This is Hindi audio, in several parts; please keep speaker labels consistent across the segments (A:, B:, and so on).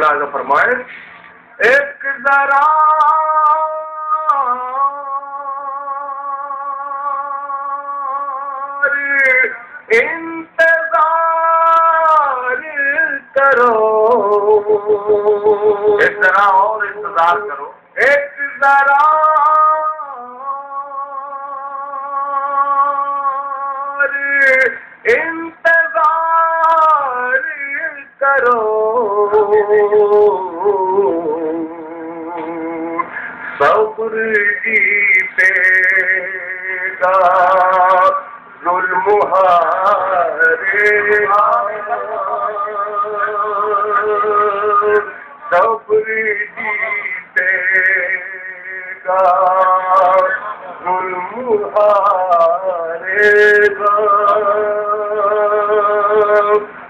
A: फरमाए एक जरा इंतजार करो, एक जरा और इंतजार करो, एक जरा इंतजार करो, सब्र जीतेगा जुल्म हारेगा, सब्र जीतेगा जुल्म हारेगा,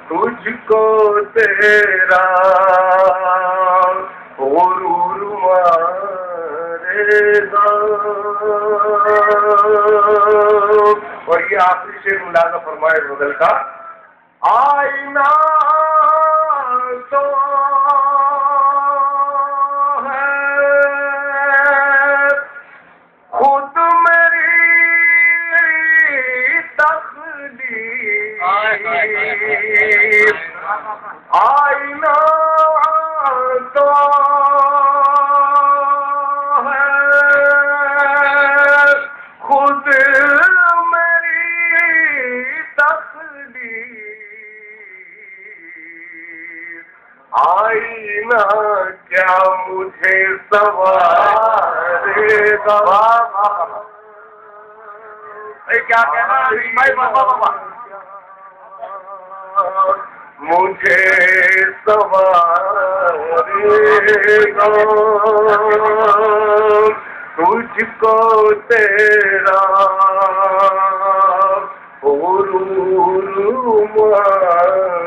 A: तुझको तेरा गुरूर मारेगा। और ये आखिरी शेर मुलाजा फरमाए बदल का, आईना तो है खुद मेरी तकदीर, आईना तो है खुद मेरी तकदीर, आईना क्या मुझे सवारेगा। क्या कहना भाई, बाबा मुझे सवारेगा, तुझको तेरा गुरूर मारेगा।